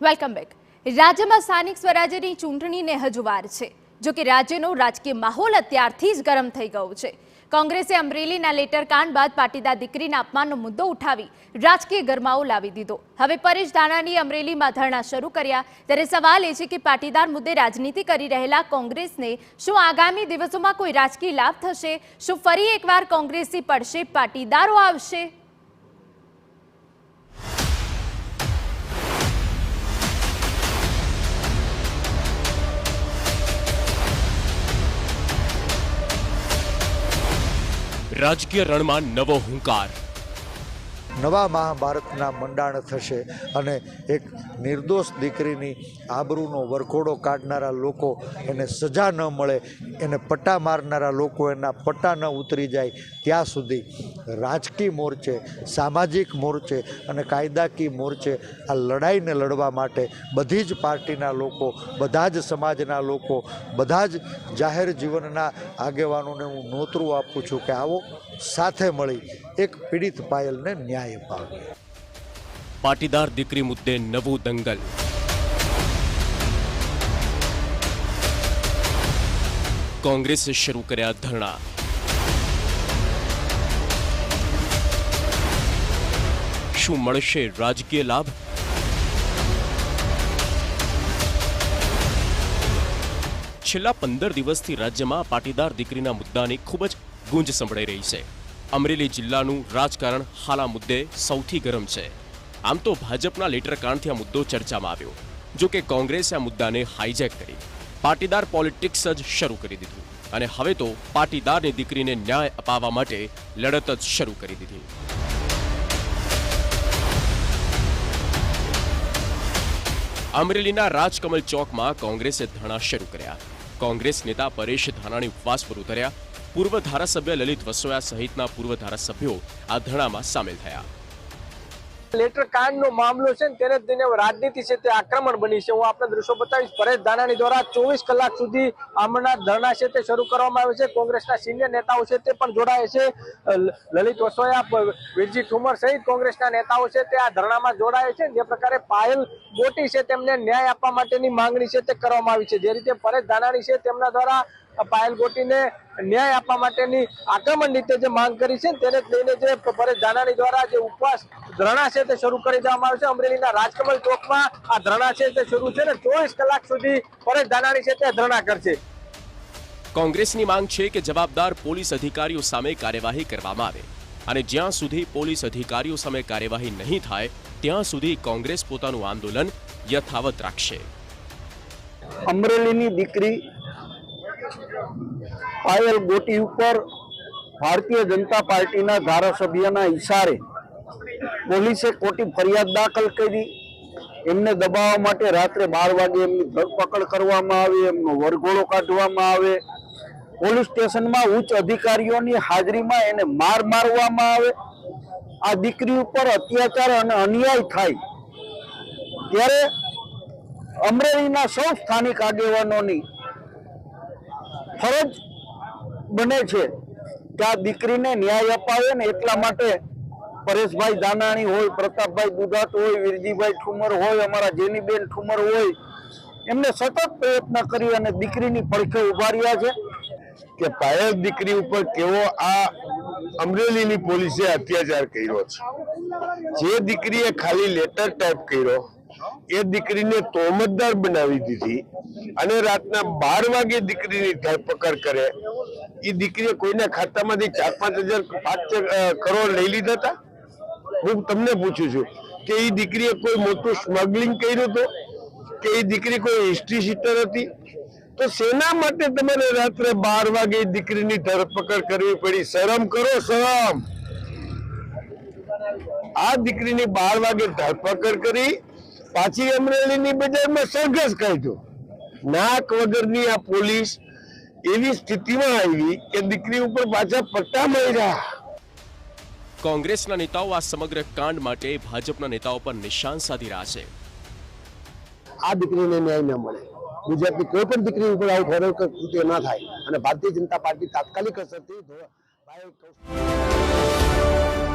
Welcome back. રાજ્યમાં સ્થાનિક સ્વરાજ્યની ચૂંટણીને હજુ વાર છે, જો કે રાજ્યનો રાજકીય માહોલ અત્યારથી જ ગરમ થઈ ગયો છે। કોંગ્રેસે અમરેલીના લેટરકાંડ બાદ પાટીદાર દીકરીના અપમાનનો મુદ્દો ઉઠાવી રાજકીય ગરમાવો લાવી દીધો। હવે પરેશ ધાનાણીએ અમરેલીમાં ધરણા શરૂ કર્યા, ત્યારે સવાલ એ છે કે પાટીદાર મુદ્દે રાજનીતિ કરી રહેલા કોંગ્રેસને શું આગામી દિવસોમાં કોઈ રાજકીય લાભ થશે? શું ફરી એકવાર કોંગ્રેસથી પડશે પાટીદારો આવશે? રાજકીય રણમાં નવો હુંકાર, નવા મહાભારતના મંડાણ થશે અને એક નિર્દોષ દીકરીની આબરૂનો વરઘોડો કાઢનારા લોકો એને સજા ન મળે, એને પટ્ટા મારનારા લોકો એના પટ્ટા ન ઉતરી જાય ત્યાં સુધી રાજકીય મોરચે, સામાજિક મોરચે અને કાયદાકીય મોરચે આ લડાઈને લડવા માટે બધી જ પાર્ટીના લોકો, બધા જ સમાજના લોકો, બધા જ જાહેર જીવનના આગેવાનોને હું નોતરું આપું છું કે આવો સાથે મળી એક પીડિત પાયલને ન્યાય અપાવીએ। પાટીદાર દીકરી મુદ્દે નવું દંગલ, કોંગ્રેસે શરૂ કર્યા ધરણા, શું મળશે રાજકીય લાભ? છેલ્લા 15 દિવસથી રાજ્યમાં પાટીદાર દીકરીના મુદ્દાની ખૂબ જ ગુંજ સંભળાઈ રહી છે। અમરેલી જિલ્લાનું રાજકારણ હાલ આ મુદ્દે સૌથી ગરમ છે। આમ તો ભાજપના લેટરકાંડથી આ મુદ્દો ચર્ચામાં આવ્યો, જો કે કોંગ્રેસે આ મુદ્દાને હાઈજેક કરી પાટીદાર પોલિટિક્સ જ શરૂ કરી દીધું અને હવે તો પાટીદારની દીકરીને ન્યાય અપાવવા માટે લડત જ શરૂ કરી દીધી। અમરેલીના રાજકમલ ચોકમાં કોંગ્રેસે ધરણા શરૂ કર્યા। કોંગ્રેસ નેતા પરેશ ધાનાણી ઉપવાસ પર ઉતર્યા। પૂર્વ ધારાસભ્ય લલિત વસોયા સહિતના પૂર્વ ધારાસભ્યો આ ધરણામાં સામેલ થયા। લેટર કાંડનો મામલો છે તેને લઈને રાજનીતિ છે તે આક્રમણ બની છે। હું આપને દ્રશ્યો બતાવીશ। પરેશ ધાનાણી દ્વારા 24 કલાક સુધી આમના ધરણા છે તે શરૂ કરવામાં આવે છે। કોંગ્રેસના સિનિયર નેતાઓ છે તે પણ જોડાય છે। લલિત વસોયા, વીરજી ઠુમર સહિત કોંગ્રેસના નેતાઓ છે તે આ ધરણામાં જોડાય છે। જે પ્રકારે પાયલ ગોટી છે તેમને ન્યાય આપવા માટેની માંગણી છે તે કરવામાં આવી છે। જે રીતે પરેશ ધાનાણી છે તેમના દ્વારા પાયલ ગોટીને ન્યાય આપવા માટેની આક્રમણ રીતે જે માંગ કરી છે તેને લઈને જે પરેશ ધાનાણી દ્વારા જે ઉપવાસ ધરણા છે તે શરૂ કરી દેવામાં આવે છે। અમરેલીના રાજકમલ ચોકમાં આ ધરણા છે તે શરૂ છે ને 24 કલાક સુધી પરેશ ધાનાણી છે તે ધરણા કરશે। કોંગ્રેસની માંગ છે કે જવાબદાર પોલીસ અધિકારીઓ સામે કાર્યવાહી કરવામાં આવે અને જ્યાં સુધી પોલીસ અધિકારીઓ સામે કાર્યવાહી નહીં થાય ત્યાં સુધી કોંગ્રેસ પોતાનું આંદોલન યથાવત રાખશે। અમરેલીની દીકરી પાયલ ગોટી ઉપર ભારતીય જનતા પાર્ટીના ધારાસભ્યના ઇશારે પોલીસે ખોટી ફરિયાદ દાખલ કરી। એમને દબાવવા માટે રાત્રે 12 વાગે એમની ધરપકડ કરવામાં આવી, એમનો વરઘોડો કાઢવામાં આવે, પોલીસ સ્ટેશનમાં ઉચ્ચ અધિકારીઓની હાજરીમાં એને મારવામાં આવે। આ દીકરી ઉપર અત્યાચાર અને અન્યાય થાય ત્યારે અમરેલીના સૌ સ્થાનિક આગેવાનોની ફરજ બને છે કે આ દીકરીને ન્યાય અપાવે ને એટલા માટે પરેશભાઈ ધાનાણી હોય, પ્રતાપભાઈ દુધાત હોય, વીરજીભાઈ ઠુમર હોય, અમારા જેનીબેન ઠુમર હોય, એમને સતત પ્રયત્ન કરી અને દીકરીની પડખે ઉભા રહ્યા છે કે પાયલ દીકરી ઉપર કેવો આ અમરેલીની પોલીસે અત્યાચાર કર્યો છે। જે દીકરીએ ખાલી લેટર ટાઈપ કર્યો એ દીકરીને તોહમતદાર બનાવી દીધી અને રાતના 12 વાગે દીકરીની ધરપકડ કરે। એ દીકરીએ કોઈના ખાતામાંથી 4-5 કરોડ લઈ લીધા હતા। હું તમને પૂછું છું કે એ દીકરીએ કોઈ મોટું સ્મગલિંગ કર્યું હતું કે એ દીકરી કોઈ હિસ્ટ્રી શીટર હતી? તો શેના માટે તમારે રાત્રે 12 વાગે દીકરીની ધરપકડ કરવી પડી? શરમ કરો, શરમ। આ દીકરીની 12 વાગે ધરપકડ કરી, પાછી અમરેલીની બજારમાં સરઘસ કાઢ્યો। નાક વગરની આ પોલીસ એવી સ્થિતિમાં આવી કે દીકરી ઉપર પાછા પટ્ટા માર્યા। કોંગ્રેસના નેતાઓ આ સમગ્ર કાંડ માટે ભાજપના નેતાઓ પર નિશાન સાધી રહ્યા છે। આ દીકરીને ન્યાય ન મળે, ગુજરાતની કોઈ પણ દીકરી ઉપર આવું ઠરાવ કૃત્ય ના થાય અને ભારતીય જનતા પાર્ટી તાત્કાલિક અસરથી